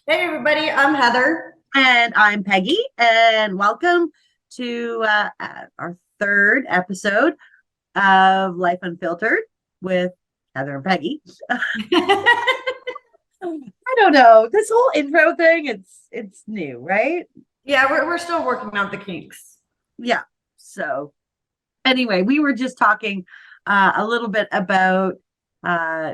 Hey everybody, I'm Heather. And I'm Peggy, and welcome to our third episode of Life Unfiltered with Heather and Peggy. I don't know, this whole intro thing, it's new, right? Yeah, we're still working out the kinks. Yeah. So anyway, we were just talking a little bit about uh,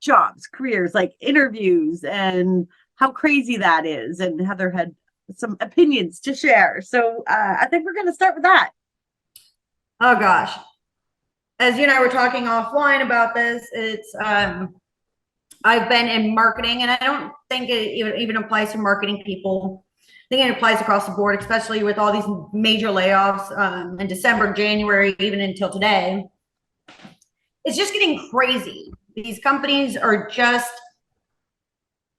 jobs, careers, like interviews, and how crazy that is. And Heather had some opinions to share. So I think we're going to start with that. Oh gosh. As you and I were talking offline about this, it's I've been in marketing and I don't think it even applies to marketing people. I think it applies across the board, especially with all these major layoffs in December, January, even until today. It's just getting crazy. These companies are just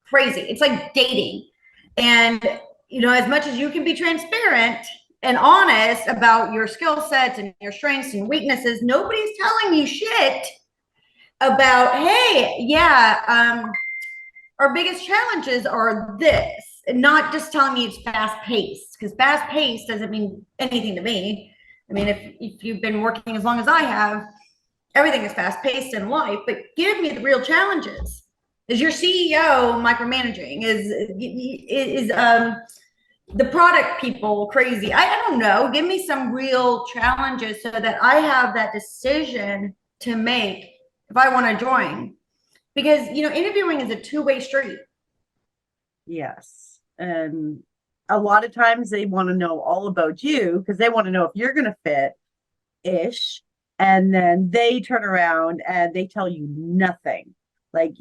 crazy. It's like dating. And, as much as you can be transparent and honest about your skill sets and your strengths and weaknesses, nobody's telling you shit about, hey, yeah, our biggest challenges are this. And not just telling me it's fast paced, because fast paced doesn't mean anything to me. I mean, if you've been working as long as I have, everything is fast paced in life, but give me the real challenges. Is your CEO micromanaging? Is the product people crazy? I don't know. Give me some real challenges so that I have that decision to make if I want to join. Because interviewing is a two-way street. Yes. And a lot of times they want to know all about you because they want to know if you're going to fit ish. And then they turn around and they tell you nothing. Like,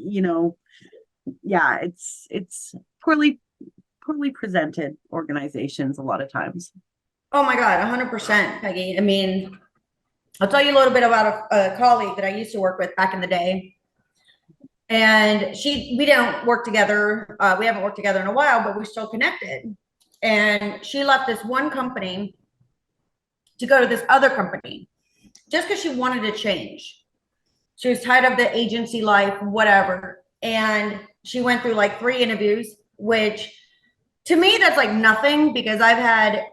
yeah, it's poorly presented organizations a lot of times. Oh my God, 100%, Peggy. I mean, I'll tell you a little bit about a colleague that I used to work with back in the day. And we don't work together. We haven't worked together in a while, but we're still connected. And she left this one company to go to this other company just because she wanted to change. She was tired of the agency life, whatever. And she went through like 3 interviews, which to me, that's like nothing because I've had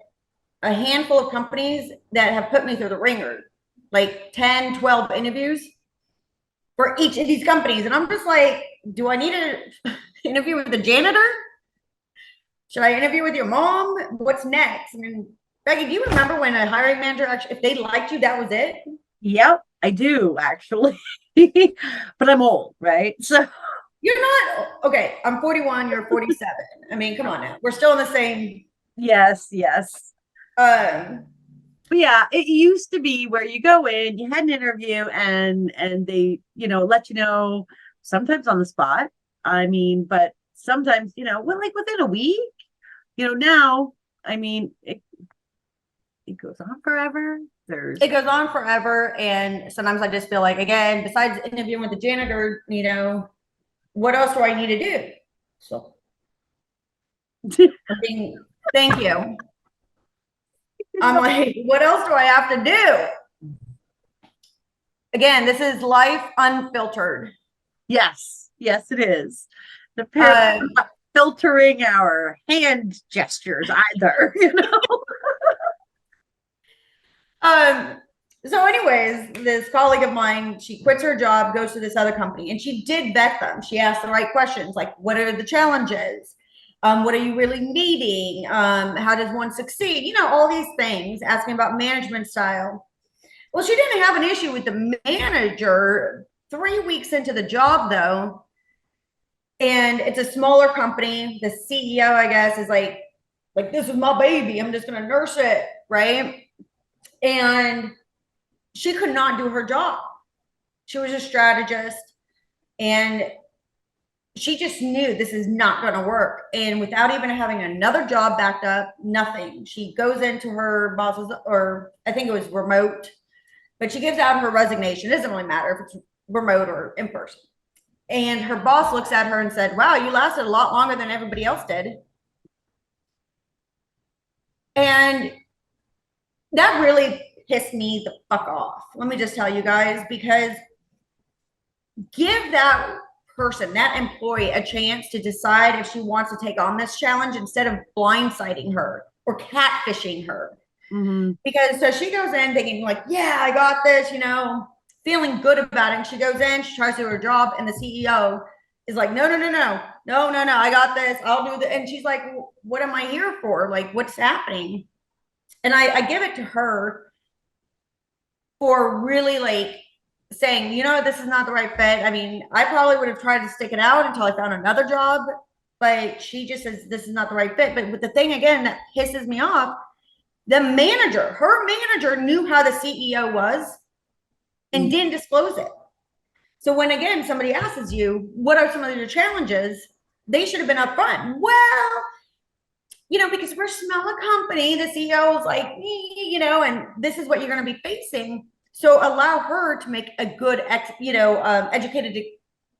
a handful of companies that have put me through the ringer, like 10, 12 interviews for each of these companies. And I'm just like, do I need to interview with the janitor? Should I interview with your mom? What's next? I mean, Becky, do you remember when a hiring manager actually, if they liked you, that was it? Yep, I do actually. But I'm old, right? So You're not okay. I'm 41. You're 47. I mean, come on now. We're still in the same. yes, yes. Um, But yeah, it used to be where you go in, you had an interview and they, let you know sometimes on the spot. I mean, but sometimes, well, like within a week, now, I mean, it goes on forever. it There's goes on forever, and sometimes I just feel like, again, besides interviewing with the janitor, what else do I need to do? So, I mean, thank you. I'm like, what else do I have to do? Again, this is life unfiltered. yes, yes, it is. The pair Um, not filtering our hand gestures either, um, so, anyways, this colleague of mine, she quits her job, goes to this other company, and she did vet them. She asked the right questions, like, what are the challenges? What are you really needing? How does one succeed? All these things, asking about management style. Well, she didn't have an issue with the manager 3 weeks into the job, though. And it's a smaller company. The CEO, I guess, is like this is my baby. I'm just gonna nurse it, right? And she could not do her job. She was a strategist, and she just knew this is not going to work. And without even having another job backed up, nothing. She goes into her boss's, or I think it was remote, but she gives out her resignation. It doesn't really matter if it's remote or in person. And her boss looks at her and said, wow, you lasted a lot longer than everybody else did. And that really pissed me the fuck off. Let me just tell you guys, because give that person, that employee, a chance to decide if she wants to take on this challenge instead of blindsiding her or catfishing her. Mm-hmm. Because so she goes in thinking like, yeah, I got this, feeling good about it. And she goes in, she tries to do her job, and the CEO is like, no, no, no, no, no, no, no, I got this. I'll do the. And she's like, well, what am I here for? Like, what's happening? And I give it to her for really like saying, this is not the right fit. I mean, I probably would have tried to stick it out until I found another job, but she just says this is not the right fit. But with the thing again that pisses me off, her manager knew how the CEO was and didn't disclose it. So when again somebody asks you, what are some of your challenges? They should have been upfront. Well, because we're a smaller company, the CEO is like, and this is what you're going to be facing. So allow her to make a good, educated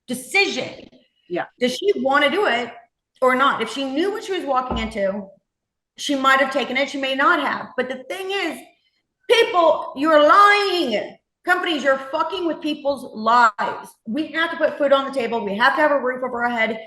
decision. Yeah. Does she want to do it or not? If she knew what she was walking into, she might have taken it. She may not have. But the thing is, people, you're lying. Companies, you're fucking with people's lives. We have to put food on the table. We have to have a roof over our head.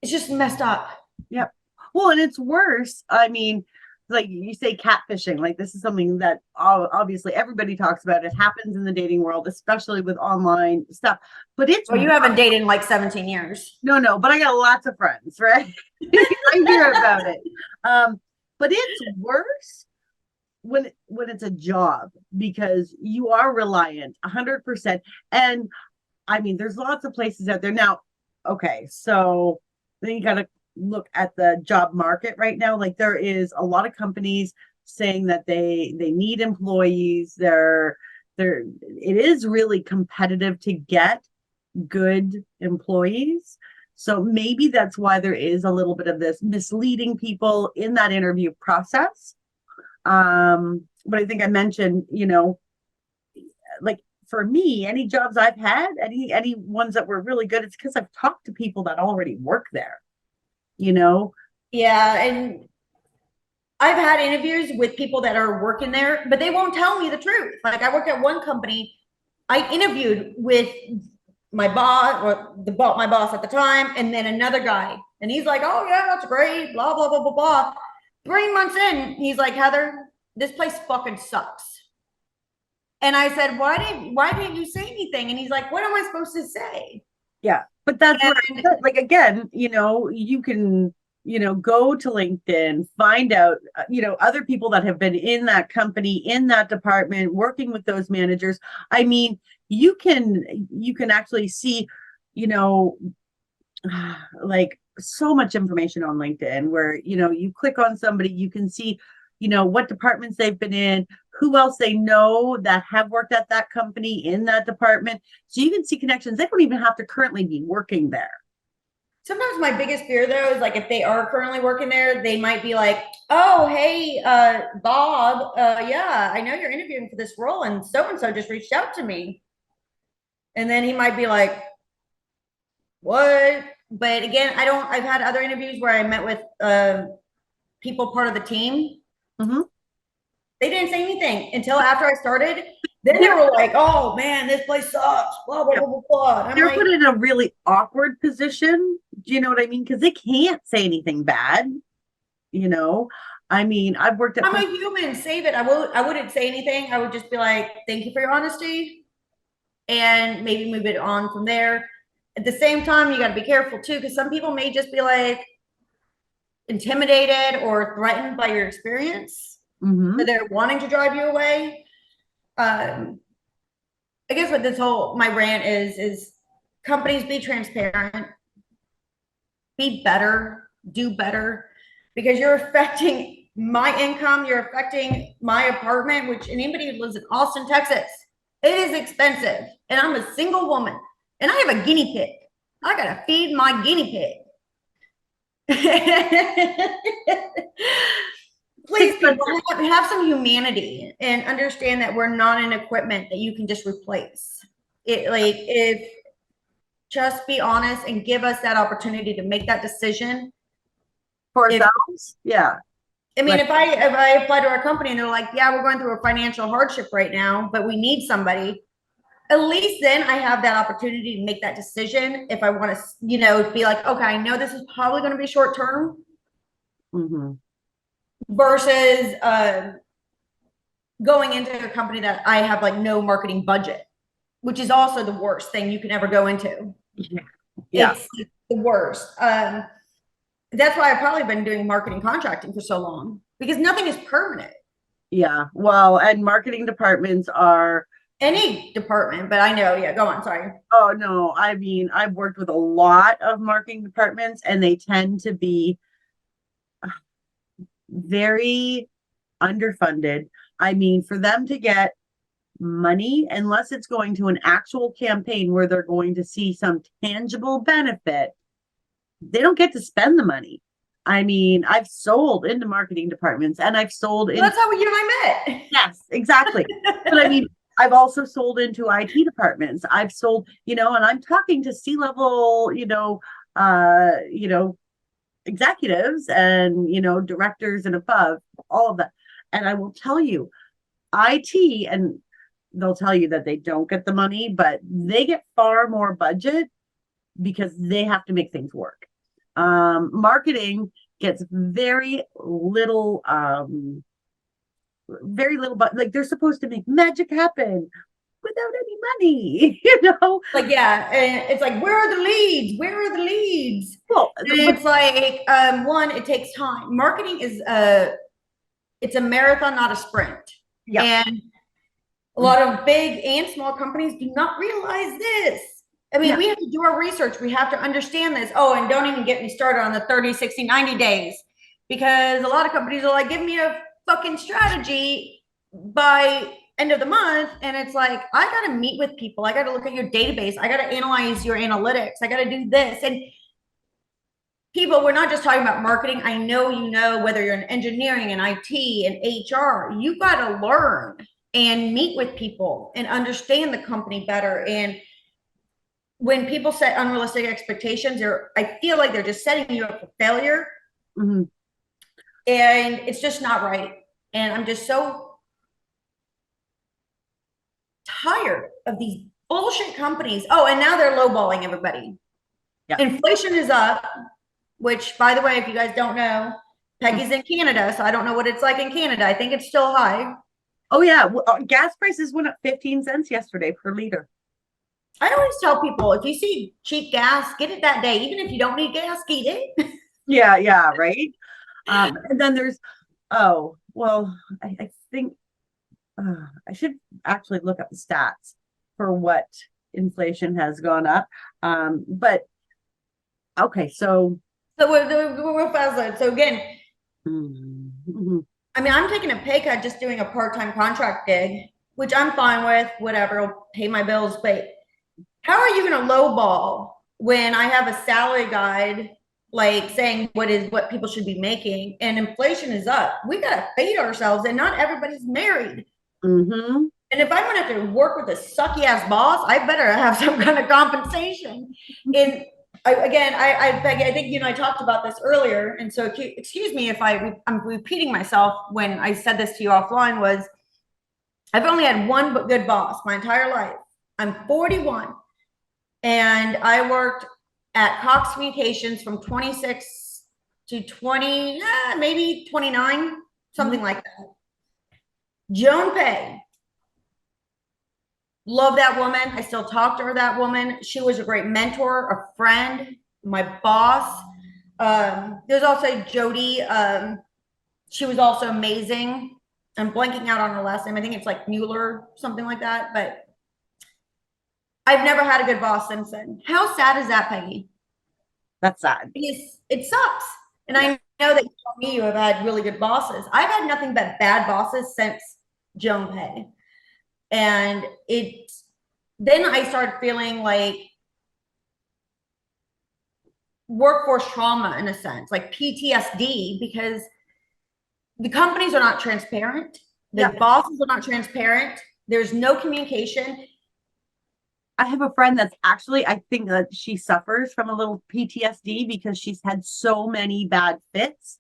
It's just messed up. Yep. Well, and it's worse. I mean, like you say, catfishing. Like this is something that obviously everybody talks about. It happens in the dating world, especially with online stuff. But it's well, you haven't dated in like 17 years. No, but I got lots of friends, right? I hear about it. But it's worse when it's a job because you are reliant 100%. And I mean, there's lots of places out there now. Okay, so then you got to look at the job market right now. Like there is a lot of companies saying that they need employees. It is really competitive to get good employees. So maybe that's why there is a little bit of this misleading people in that interview process. But I think I mentioned, like for me, any jobs I've had, any ones that were really good, it's because I've talked to people that already work there. Yeah, and I've had interviews with people that are working there, but they won't tell me the truth. Like I worked at one company, I interviewed with my boss or my boss at the time, and then another guy, and he's like, "Oh yeah, that's great," blah blah blah blah blah. 3 months in, he's like, "Heather, this place fucking sucks." And I said, "Why didn't you say anything?" And he's like, "What am I supposed to say?" Yeah, but that's what I said. Like again, you can go to LinkedIn, find out other people that have been in that company, in that department, working with those managers. I mean, you can actually see like so much information on LinkedIn where you click on somebody, you can see what departments they've been in, who else they know that have worked at that company in that department. So you can see connections. They don't even have to currently be working there. Sometimes my biggest fear though is like if they are currently working there, they might be like, "Oh, hey, Bob, yeah, I know you're interviewing for this role, and so just reached out to me." And then he might be like, "What?" But again, I've had other interviews where I met with people part of the team. Mm-hmm. They didn't say anything until after I started. Then they were like, "Oh man, this place sucks." Blah blah blah blah blah. They're put in a really awkward position. Do you know what I mean? Because they can't say anything bad. I mean, I've worked at. I'm a human. Save it. I wouldn't say anything. I would just be like, "Thank you for your honesty," and maybe move it on from there. At the same time, you got to be careful too, because some people may just be like intimidated or threatened by your experience. Mm-hmm. So they're wanting to drive you away. I guess what my rant is companies be transparent, be better, do better, because you're affecting my income, you're affecting my apartment, which anybody who lives in Austin, Texas, it is expensive. And I'm a single woman and I have a guinea pig. I gotta feed my guinea pig. Please, people, have some humanity and understand that we're not an equipment that you can just replace. If just be honest and give us that opportunity to make that decision for ourselves. Yeah. I mean, if I apply to our company and they're like, "Yeah, we're going through a financial hardship right now, but we need somebody," at least then I have that opportunity to make that decision if I want to, be like, okay, I know this is probably going to be short term Mm-hmm. versus going into a company that I have like no marketing budget, which is also the worst thing you can ever go into. Yeah. Yeah. It's the worst. That's why I've probably been doing marketing contracting for so long because nothing is permanent. Yeah. Well, and marketing departments are Any department, but I know, yeah, go on, sorry. oh no, I mean, I've worked with a lot of marketing departments and they tend to be very underfunded. I mean, for them to get money, unless it's going to an actual campaign where they're going to see some tangible benefit, they don't get to spend the money. I mean, I've sold into marketing departments and I've sold in. Well, that's how you and I met. Yes, exactly. But I mean, I've also sold into IT departments. I've sold, and I'm talking to C-level, executives and, directors and above, all of that. And I will tell you, IT, and they'll tell you that they don't get the money, but they get far more budget because they have to make things work. Marketing gets very little, but like they're supposed to make magic happen without any money, Like, yeah, and it's like, where are the leads? Where are the leads? Well, And it's like, one, it takes time. Marketing is it's a marathon, not a sprint. yeah. And a lot of big and small companies do not realize this. I mean, Yeah. we have to do our research. We have to understand this. Oh, and don't even get me started on the 30, 60, 90 days because a lot of companies are like, give me a fucking strategy by end of the month. And it's like, I got to meet with people. I got to look at your database. I got to analyze your analytics. I got to do this. And people, we're not just talking about marketing. I know, whether you're in engineering and IT and HR, you got to learn and meet with people and understand the company better. And when people set unrealistic expectations, I feel like they're just setting you up for failure. Mm-hmm. And it's just not right. And I'm just so tired of these bullshit companies. Oh, and now they're lowballing everybody. Yeah. Inflation is up, which, by the way, if you guys don't know, Peggy's in Canada, so I don't know what it's like in Canada. I think it's still high. Oh yeah, gas prices went up 15 cents yesterday per liter. I always tell people, if you see cheap gas, get it that day. Even if you don't need gas, get it. Yeah, right. And then there's, oh, well, I think I should actually look up the stats for what inflation has gone up. But okay, so We're fast. So again, mm-hmm. I mean, I'm taking a pay cut just doing a part-time contract gig, which I'm fine with, whatever, I'll pay my bills. But how are you going to lowball when I have a salary guide like saying what people should be making and inflation is up? We got to feed ourselves, and not everybody's married. Mm-hmm. And if I'm going to have to work with a sucky ass boss, I better have some kind of compensation. And Peggy, I think you and I talked about this earlier, and so excuse me if I'm repeating myself when I said this to you offline. Was I've only had one good boss my entire life. I'm 41, and I worked at Cox Communications from 26 to 20, maybe 29, something like that. Joan Pay. Love that woman. I still talk to her, that woman. She was a great mentor, a friend, my boss. There's also Jody. She was also amazing. I'm blanking out on her last name. I think it's like Mueller, something like that. But I've never had a good boss since then. How sad is that, Peggy? That's sad. It sucks. And I know that you told me you have had really good bosses. I've had nothing but bad bosses since Joan Pay. And then I started feeling like workforce trauma in a sense, like PTSD, because the companies are not transparent. The bosses are not transparent. There's no communication. I have a friend that's actually, I think that she suffers from a little PTSD because she's had so many bad fits.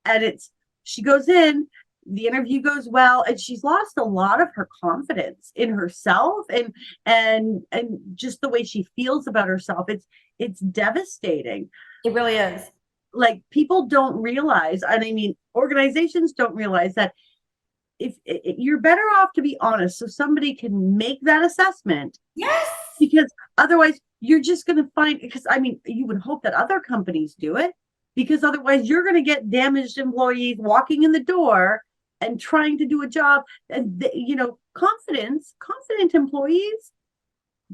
And she goes in, the interview goes well, and she's lost a lot of her confidence in herself, and just the way she feels about herself. It's devastating. It really is. Like, people don't realize, and I mean, organizations don't realize that if you're better off to be honest, so somebody can make that assessment, Yes. because otherwise you're just going to find, because I mean, you would hope that other companies do it, because otherwise you're going to get damaged employees walking in the door and trying to do a job. And confident employees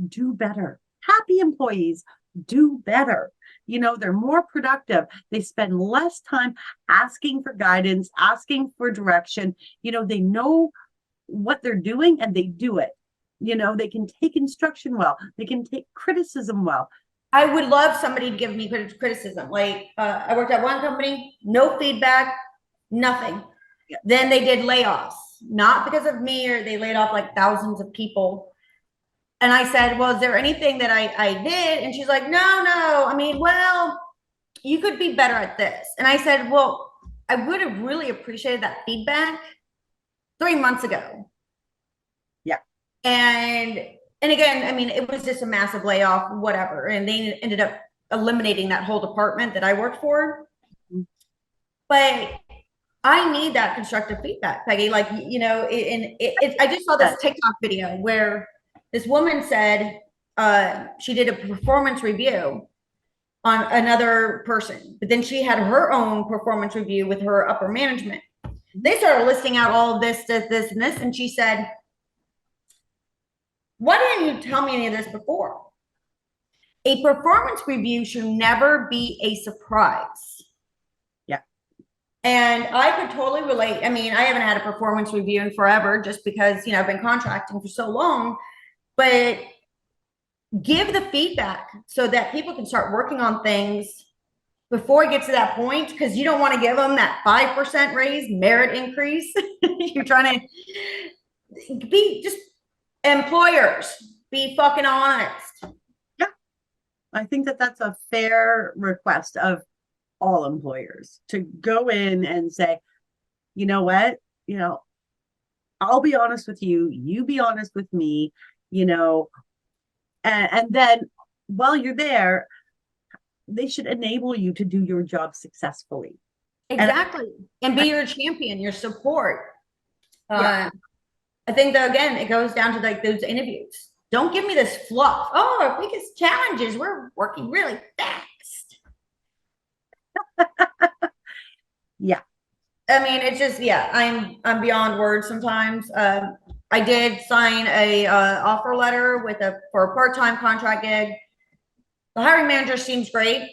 do better. Happy employees do better. They're more productive. They spend less time asking for guidance, asking for direction. They know what they're doing and they do it. They can take instruction well. They can take criticism well. I would love somebody to give me criticism. Like, I worked at one company, no feedback, nothing. Yeah. Then they did layoffs, not because of me, or they laid off like thousands of people. And I said, well, is there anything that I did? And she's like, no. I mean, well, you could be better at this. And I said, well, I would have really appreciated that feedback 3 months ago. Yeah. And again, I mean, it was just a massive layoff, whatever. And they ended up eliminating that whole department that I worked for. Mm-hmm. But I need that constructive feedback, Peggy. Like, I just saw this TikTok video where this woman said she did a performance review on another person, but then she had her own performance review with her upper management. They started listing out all of this, and this, and she said, why didn't you tell me any of this before? A performance review should never be a surprise. Yeah. And I could totally relate. I mean, I haven't had a performance review in forever, just because, I've been contracting for so long, but give the feedback so that people can start working on things before it gets to that point, because you don't want to give them that 5% raise, merit increase. You're trying to be just employers, be fucking honest. Yeah. I think that that's a fair request of all employers, to go in and say, you know what, I'll be honest with you, you be honest with me, and then while you're there, they should enable you to do your job successfully. Exactly. And be your champion, your support. Yeah. I think that, again, it goes down to like those interviews. Don't give me this fluff. Oh, our biggest challenge is we're working really fast. Yeah. I mean, it's just, yeah, I'm beyond words sometimes. I did sign a offer letter for a part-time contract gig. The hiring manager seems great.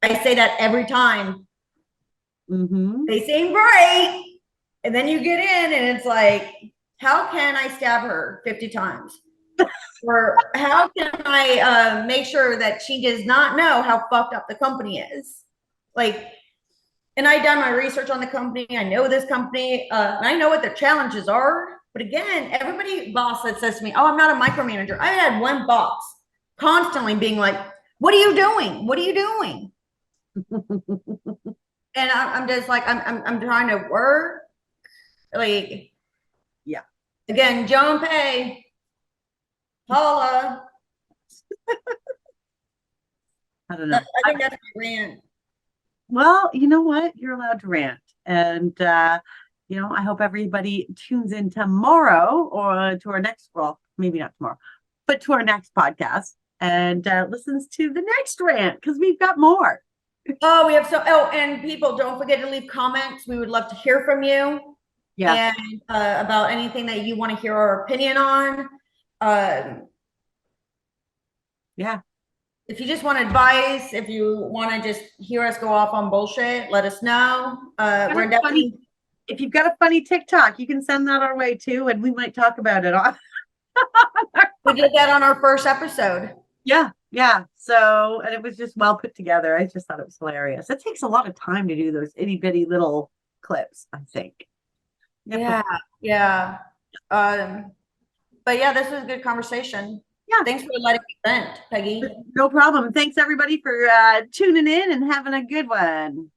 I say that every time. Mm-hmm. They seem great. And then you get in and it's like, how can I stab her 50 times? Or how can I make sure that she does not know how fucked up the company is? Like, and I done my research on the company. I know this company, and I know what their challenges are. But again, everybody boss that says to me, oh, I'm not a micromanager. I had one boss constantly being like, what are you doing? What are you doing? And I'm just like, I'm trying to work. Like, yeah. Again, Joan Pay, holla. I don't know. I think that's my rant. Well, you know what? You're allowed to rant. And, I hope everybody tunes in tomorrow, or to our next, well, maybe not tomorrow, but to our next podcast, and listens to the next rant, because we've got more. Oh, and people, don't forget to leave comments. We would love to hear from you. Yeah. And about anything that you want to hear our opinion on. Yeah. If you just want advice, if you want to just hear us go off on bullshit, let us know. We're definitely. If you've got a funny TikTok, you can send that our way too, and we might talk about it on. We did that on our first episode. Yeah. So, and it was just well put together. I just thought it was hilarious. It takes a lot of time to do those itty bitty little clips, I think. Yeah. But yeah, this was a good conversation. Yeah. Thanks for letting me vent, Peggy. No problem. Thanks everybody for tuning in and having a good one.